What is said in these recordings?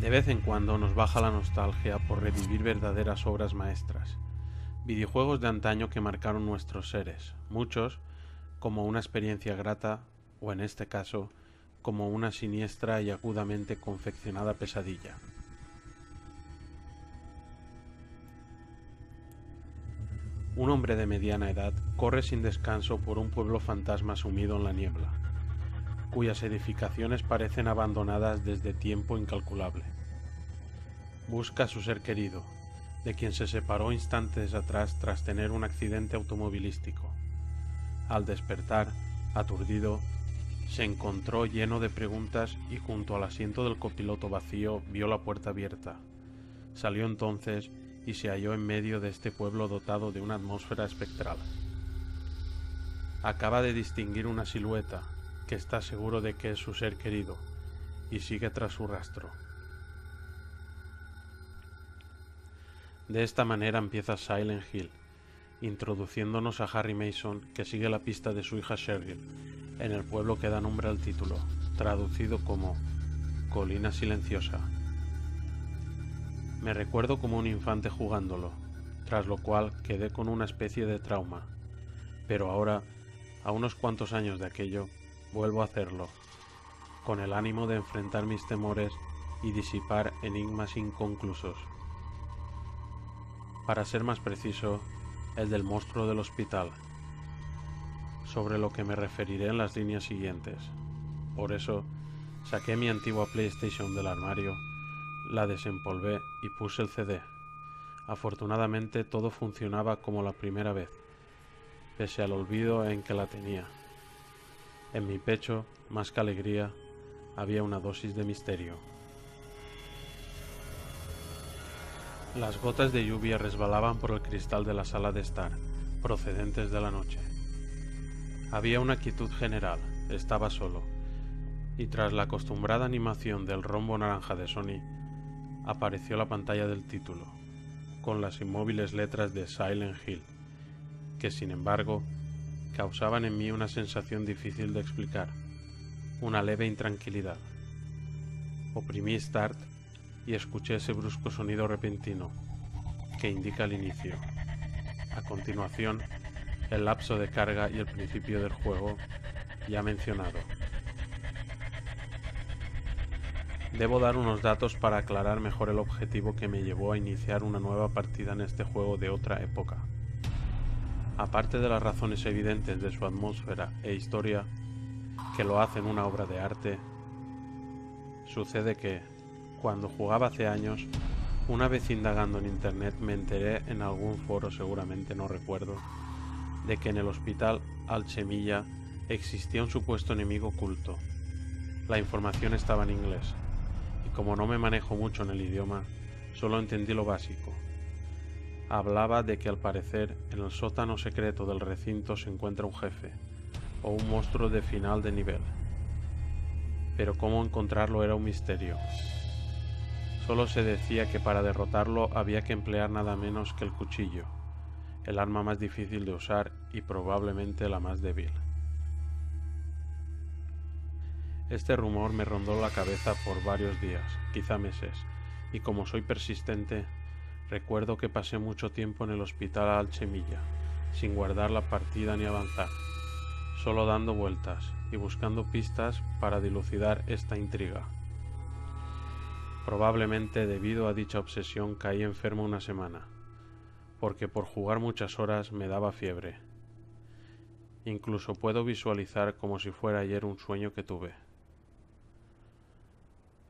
De vez en cuando nos baja la nostalgia por revivir verdaderas obras maestras, videojuegos de antaño que marcaron nuestros seres, muchos como una experiencia grata o en este caso como una siniestra y agudamente confeccionada pesadilla. Un hombre de mediana edad corre sin descanso por un pueblo fantasma sumido en la niebla, cuyas edificaciones parecen abandonadas desde tiempo incalculable. Busca a su ser querido, de quien se separó instantes atrás tras tener un accidente automovilístico. Al despertar, aturdido, se encontró lleno de preguntas y junto al asiento del copiloto vacío vio la puerta abierta. Salió entonces y se halló en medio de este pueblo dotado de una atmósfera espectral. Acaba de distinguir una silueta que está seguro de que es su ser querido y sigue tras su rastro. De esta manera empieza Silent Hill, introduciéndonos a Harry Mason, que sigue la pista de su hija Cheryl en el pueblo que da nombre al título, traducido como Colina Silenciosa. Me recuerdo como un infante jugándolo, tras lo cual quedé con una especie de trauma, pero ahora, a unos cuantos años de aquello, vuelvo a hacerlo, con el ánimo de enfrentar mis temores y disipar enigmas inconclusos. Para ser más preciso, el del monstruo del hospital, sobre lo que me referiré en las líneas siguientes. Por eso, saqué mi antigua PlayStation del armario, la desempolvé y puse el CD. Afortunadamente todo funcionaba como la primera vez, pese al olvido en que la tenía. En mi pecho, más que alegría, había una dosis de misterio. Las gotas de lluvia resbalaban por el cristal de la sala de estar, procedentes de la noche. Había una quietud general, estaba solo, y tras la acostumbrada animación del rombo naranja de Sony, apareció la pantalla del título, con las inmóviles letras de Silent Hill, que sin embargo causaban en mí una sensación difícil de explicar, una leve intranquilidad. Oprimí Start y escuché ese brusco sonido repentino que indica el inicio. A continuación, el lapso de carga y el principio del juego ya mencionado. Debo dar unos datos para aclarar mejor el objetivo que me llevó a iniciar una nueva partida en este juego de otra época. Aparte de las razones evidentes de su atmósfera e historia, que lo hacen una obra de arte, sucede que, cuando jugaba hace años, una vez indagando en internet me enteré en algún foro, seguramente no recuerdo, de que en el hospital Alchemilla existía un supuesto enemigo oculto. La información estaba en inglés, y como no me manejo mucho en el idioma, solo entendí lo básico. Hablaba de que al parecer en el sótano secreto del recinto se encuentra un jefe, o un monstruo de final de nivel. Pero cómo encontrarlo era un misterio. Solo se decía que para derrotarlo había que emplear nada menos que el cuchillo, el arma más difícil de usar y probablemente la más débil. Este rumor me rondó la cabeza por varios días, quizá meses, y como soy persistente, recuerdo que pasé mucho tiempo en el hospital Alchemilla, sin guardar la partida ni avanzar, solo dando vueltas y buscando pistas para dilucidar esta intriga. Probablemente debido a dicha obsesión caí enfermo una semana, porque por jugar muchas horas me daba fiebre. Incluso puedo visualizar como si fuera ayer un sueño que tuve.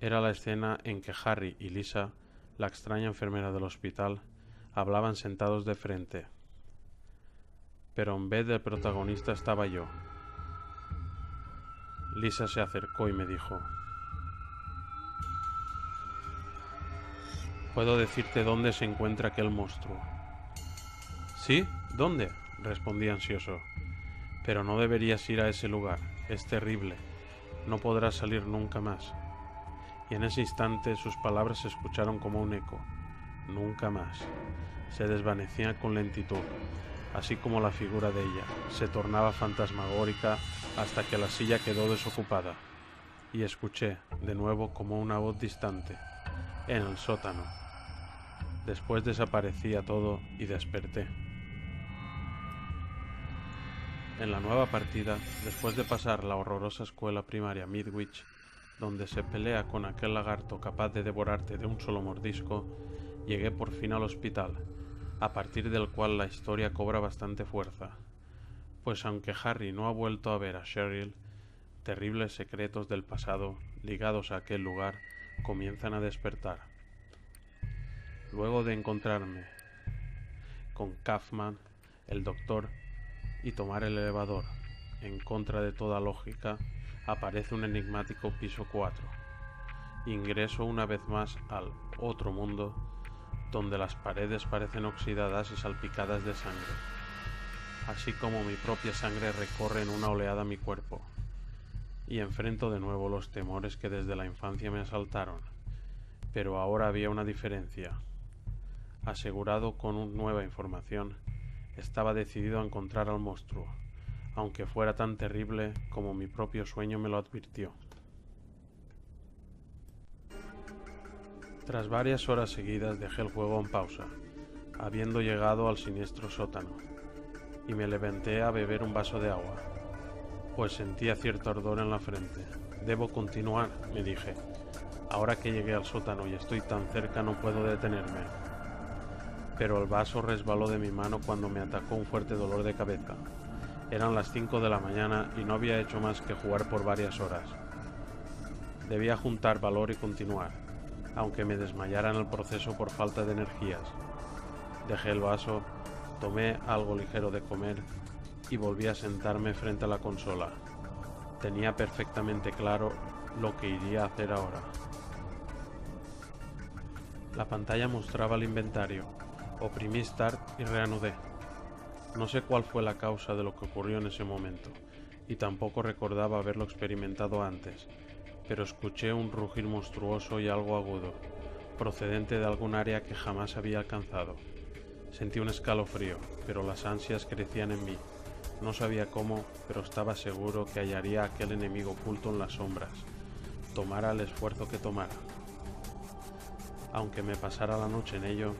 Era la escena en que Harry y Lisa, la extraña enfermera del hospital, hablaban sentados de frente. Pero en vez del protagonista estaba yo. Lisa se acercó y me dijo: «¿Puedo decirte dónde se encuentra aquel monstruo?» «¿Sí? ¿Dónde?», respondí ansioso. «Pero no deberías ir a ese lugar, es terrible, no podrás salir nunca más». Y en ese instante sus palabras se escucharon como un eco. Nunca más. Se desvanecía con lentitud, así como la figura de ella. Se tornaba fantasmagórica hasta que la silla quedó desocupada. Y escuché, de nuevo, como una voz distante: en el sótano. Después desaparecía todo y desperté. En la nueva partida, después de pasar la horrorosa escuela primaria Midwich, donde se pelea con aquel lagarto capaz de devorarte de un solo mordisco, llegué por fin al hospital, a partir del cual la historia cobra bastante fuerza, pues aunque Harry no ha vuelto a ver a Cheryl, terribles secretos del pasado ligados a aquel lugar comienzan a despertar. Luego de encontrarme con Kaufman, el doctor, y tomar el elevador, en contra de toda lógica, aparece un enigmático piso 4. Ingreso una vez más al otro mundo, donde las paredes parecen oxidadas y salpicadas de sangre, así como mi propia sangre recorre en una oleada mi cuerpo, y enfrento de nuevo los temores que desde la infancia me asaltaron. Pero ahora había una diferencia. Asegurado con una nueva información, estaba decidido a encontrar al monstruo, aunque fuera tan terrible como mi propio sueño me lo advirtió. Tras varias horas seguidas dejé el juego en pausa, habiendo llegado al siniestro sótano, y me levanté a beber un vaso de agua, pues sentía cierto ardor en la frente. Debo continuar, me dije. Ahora que llegué al sótano y estoy tan cerca no puedo detenerme. Pero el vaso resbaló de mi mano cuando me atacó un fuerte dolor de cabeza. Eran las 5 de la mañana y no había hecho más que jugar por varias horas. Debía juntar valor y continuar, aunque me desmayara en el proceso por falta de energías. Dejé el vaso, tomé algo ligero de comer y volví a sentarme frente a la consola. Tenía perfectamente claro lo que iría a hacer ahora. La pantalla mostraba el inventario. Oprimí Start y reanudé. No sé cuál fue la causa de lo que ocurrió en ese momento, y tampoco recordaba haberlo experimentado antes, pero escuché un rugir monstruoso y algo agudo, procedente de algún área que jamás había alcanzado. Sentí un escalofrío, pero las ansias crecían en mí. No sabía cómo, pero estaba seguro que hallaría a aquel enemigo oculto en las sombras, tomara el esfuerzo que tomara. Aunque me pasara la noche en ello,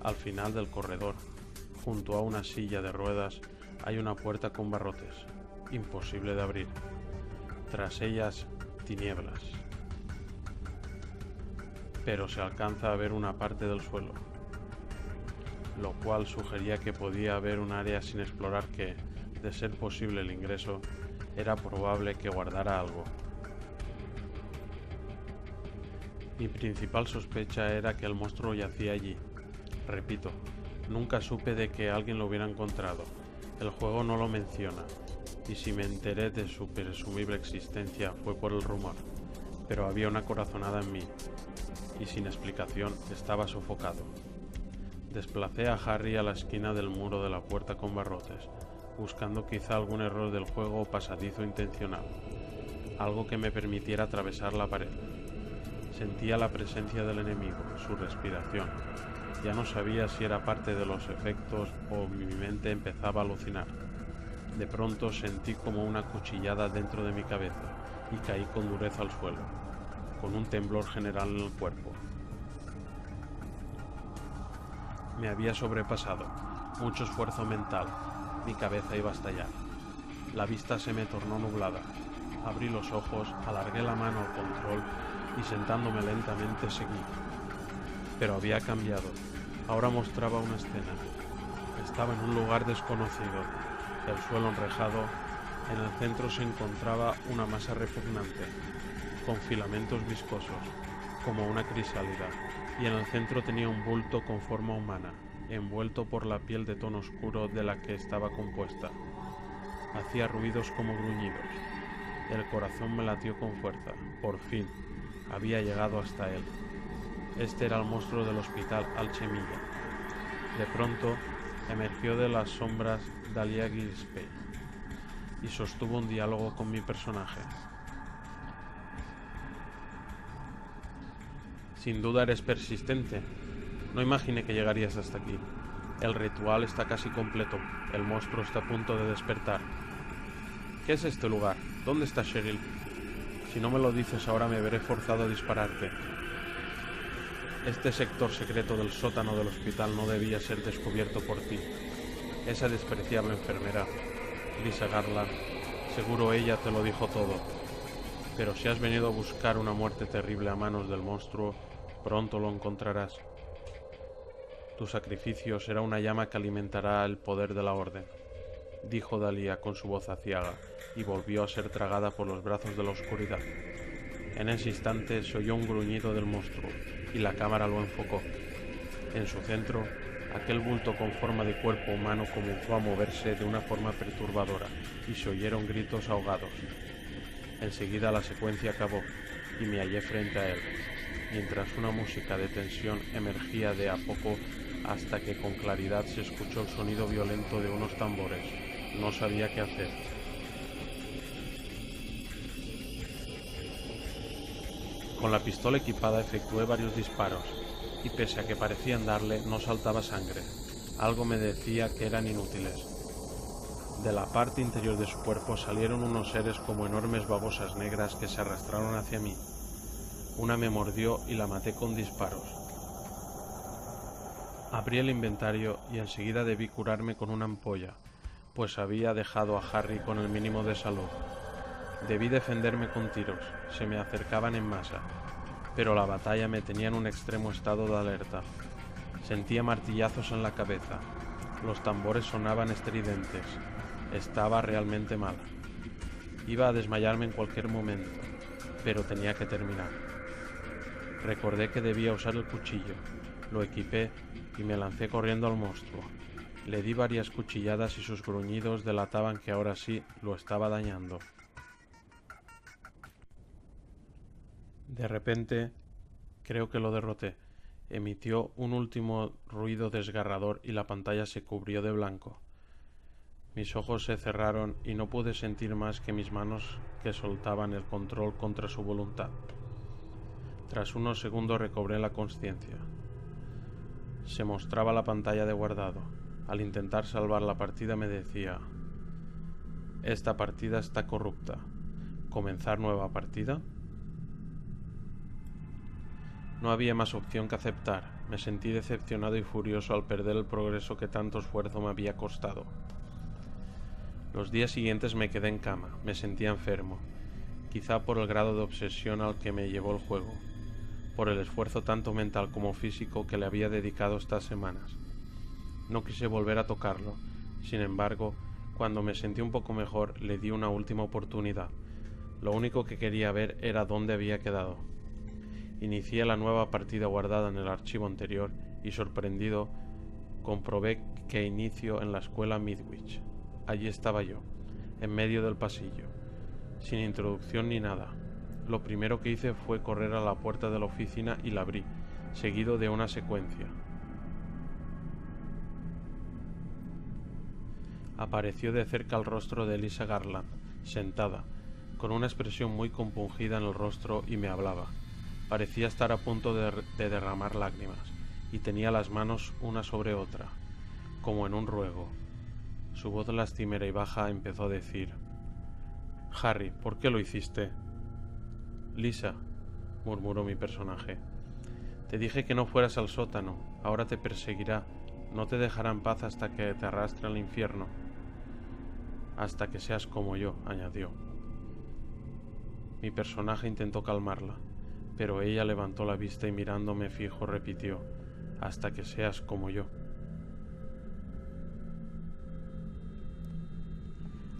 al final del corredor, junto a una silla de ruedas, hay una puerta con barrotes, imposible de abrir. Tras ellas, tinieblas. Pero se alcanza a ver una parte del suelo, lo cual sugería que podía haber un área sin explorar que, de ser posible el ingreso, era probable que guardara algo. Mi principal sospecha era que el monstruo yacía allí. Repito, nunca supe de que alguien lo hubiera encontrado. El juego no lo menciona, y si me enteré de su presumible existencia fue por el rumor, pero había una corazonada en mí, y sin explicación estaba sofocado. Desplacé a Harry a la esquina del muro de la puerta con barrotes, buscando quizá algún error del juego o pasadizo intencional, algo que me permitiera atravesar la pared. Sentía la presencia del enemigo, su respiración. Ya no sabía si era parte de los efectos o mi mente empezaba a alucinar. De pronto sentí como una cuchillada dentro de mi cabeza y caí con dureza al suelo, con un temblor general en el cuerpo. Me había sobrepasado, mucho esfuerzo mental, mi cabeza iba a estallar. La vista se me tornó nublada. Abrí los ojos, alargué la mano al control y sentándome lentamente seguí. Pero había cambiado. Ahora mostraba una escena. Estaba en un lugar desconocido, el suelo enrejado. En el centro se encontraba una masa repugnante, con filamentos viscosos, como una crisálida, y en el centro tenía un bulto con forma humana, envuelto por la piel de tono oscuro de la que estaba compuesta. Hacía ruidos como gruñidos. El corazón me latió con fuerza. Por fin, había llegado hasta él. Este era el monstruo del hospital Alchemilla. De pronto, emergió de las sombras Dahlia Gillespie y sostuvo un diálogo con mi personaje. Sin duda eres persistente. No imaginé que llegarías hasta aquí. El ritual está casi completo. El monstruo está a punto de despertar. ¿Qué es este lugar? ¿Dónde está Cheryl? Si no me lo dices ahora me veré forzado a dispararte. Este sector secreto del sótano del hospital no debía ser descubierto por ti. Esa despreciable enfermera, Lisa Garland, seguro ella te lo dijo todo. Pero si has venido a buscar una muerte terrible a manos del monstruo, pronto lo encontrarás. Tu sacrificio será una llama que alimentará el poder de la orden, dijo Dahlia con su voz aciaga, y volvió a ser tragada por los brazos de la oscuridad. En ese instante se oyó un gruñido del monstruo, y la cámara lo enfocó. En su centro, aquel bulto con forma de cuerpo humano comenzó a moverse de una forma perturbadora, y se oyeron gritos ahogados. Enseguida la secuencia acabó, y me hallé frente a él, mientras una música de tensión emergía de a poco hasta que con claridad se escuchó el sonido violento de unos tambores. No sabía qué hacer. Con la pistola equipada efectué varios disparos, y pese a que parecían darle, no saltaba sangre. Algo me decía que eran inútiles. De la parte interior de su cuerpo salieron unos seres como enormes babosas negras que se arrastraron hacia mí. Una me mordió y la maté con disparos. Abrí el inventario y enseguida debí curarme con una ampolla, pues había dejado a Harry con el mínimo de salud. Debí defenderme con tiros, se me acercaban en masa, pero la batalla me tenía en un extremo estado de alerta. Sentía martillazos en la cabeza, los tambores sonaban estridentes, estaba realmente mala. Iba a desmayarme en cualquier momento, pero tenía que terminar. Recordé que debía usar el cuchillo, lo equipé y me lancé corriendo al monstruo. Le di varias cuchilladas y sus gruñidos delataban que ahora sí lo estaba dañando. De repente, creo que lo derroté. Emitió un último ruido desgarrador y la pantalla se cubrió de blanco. Mis ojos se cerraron y no pude sentir más que mis manos que soltaban el control contra su voluntad. Tras unos segundos recobré la consciencia. Se mostraba la pantalla de guardado. Al intentar salvar la partida me decía: esta partida está corrupta. ¿Comenzar nueva partida? No había más opción que aceptar. Me sentí decepcionado y furioso al perder el progreso que tanto esfuerzo me había costado. Los días siguientes me quedé en cama, me sentía enfermo, quizá por el grado de obsesión al que me llevó el juego, por el esfuerzo tanto mental como físico que le había dedicado estas semanas. No quise volver a tocarlo, sin embargo, cuando me sentí un poco mejor le di una última oportunidad. Lo único que quería ver era dónde había quedado. Inicié la nueva partida guardada en el archivo anterior y, sorprendido, comprobé que inicio en la escuela Midwich. Allí estaba yo, en medio del pasillo, sin introducción ni nada. Lo primero que hice fue correr a la puerta de la oficina y la abrí, seguido de una secuencia. Apareció de cerca el rostro de Lisa Garland, sentada, con una expresión muy compungida en el rostro, y me hablaba. Parecía estar a punto de derramar lágrimas, y tenía las manos una sobre otra, como en un ruego. Su voz lastimera y baja empezó a decir: Harry, ¿por qué lo hiciste? Lisa, murmuró mi personaje, te dije que no fueras al sótano, ahora te perseguirá, no te dejará en paz hasta que te arrastre al infierno. Hasta que seas como yo, añadió. Mi personaje intentó calmarla, pero ella levantó la vista y mirándome fijo repitió: hasta que seas como yo.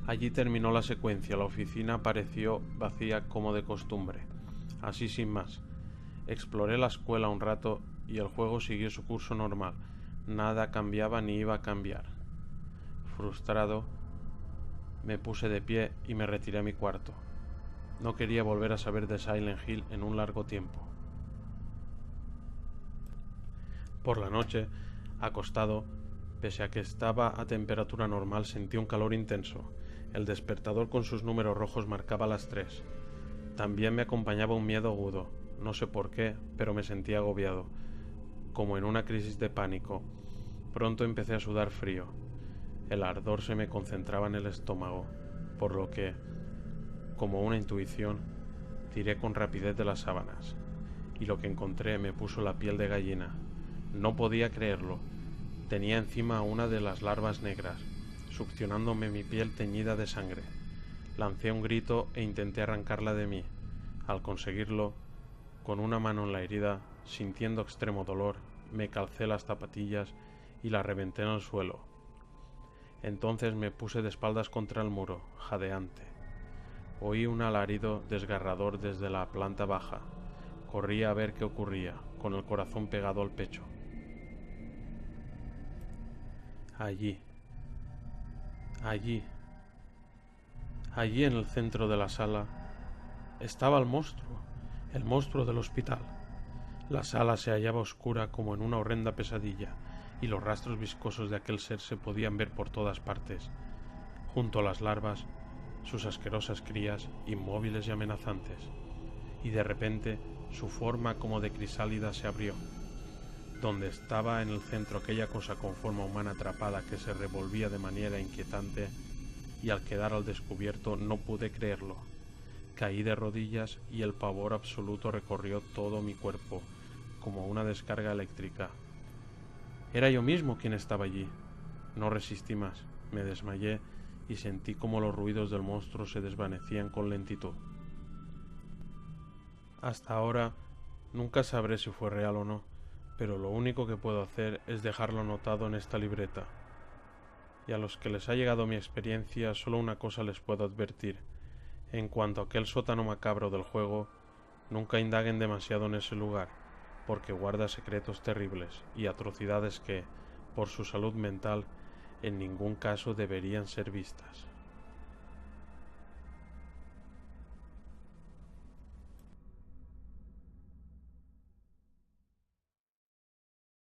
Allí terminó la secuencia, la oficina pareció vacía como de costumbre. Así sin más. Exploré la escuela un rato y el juego siguió su curso normal. Nada cambiaba ni iba a cambiar. Frustrado, me puse de pie y me retiré a mi cuarto. No quería volver a saber de Silent Hill en un largo tiempo. Por la noche, acostado, pese a que estaba a temperatura normal, sentí un calor intenso. El despertador con sus números rojos marcaba las 3. También me acompañaba un miedo agudo. No sé por qué, pero me sentía agobiado, como en una crisis de pánico. Pronto empecé a sudar frío. El ardor se me concentraba en el estómago, por lo que, como una intuición, tiré con rapidez de las sábanas. y lo que encontré me puso la piel de gallina. No podía creerlo. Tenía encima una de las larvas negras, succionándome mi piel teñida de sangre. Lancé un grito e intenté arrancarla de mí. Al conseguirlo, con una mano en la herida, sintiendo extremo dolor, me calcé las zapatillas y la reventé en el suelo. Entonces me puse de espaldas contra el muro, jadeante. Oí un alarido desgarrador desde la planta baja. Corrí a ver qué ocurría, con el corazón pegado al pecho. Allí en el centro de la sala, estaba el monstruo del hospital. La sala se hallaba oscura como en una horrenda pesadilla, y los rastros viscosos de aquel ser se podían ver por todas partes. Junto a las larvas, sus asquerosas crías, inmóviles y amenazantes. Y de repente, su forma como de crisálida se abrió. Donde estaba en el centro aquella cosa con forma humana atrapada que se revolvía de manera inquietante, y al quedar al descubierto no pude creerlo. Caí de rodillas y el pavor absoluto recorrió todo mi cuerpo, como una descarga eléctrica. Era yo mismo quien estaba allí. No resistí más, me desmayé y sentí como los ruidos del monstruo se desvanecían con lentitud. Hasta ahora nunca sabré si fue real o no, pero lo único que puedo hacer es dejarlo anotado en esta libreta. Y a los que les ha llegado mi experiencia, solo una cosa les puedo advertir. En cuanto a aquel sótano macabro del juego, nunca indaguen demasiado en ese lugar, porque guarda secretos terribles y atrocidades que, por su salud mental, en ningún caso deberían ser vistas.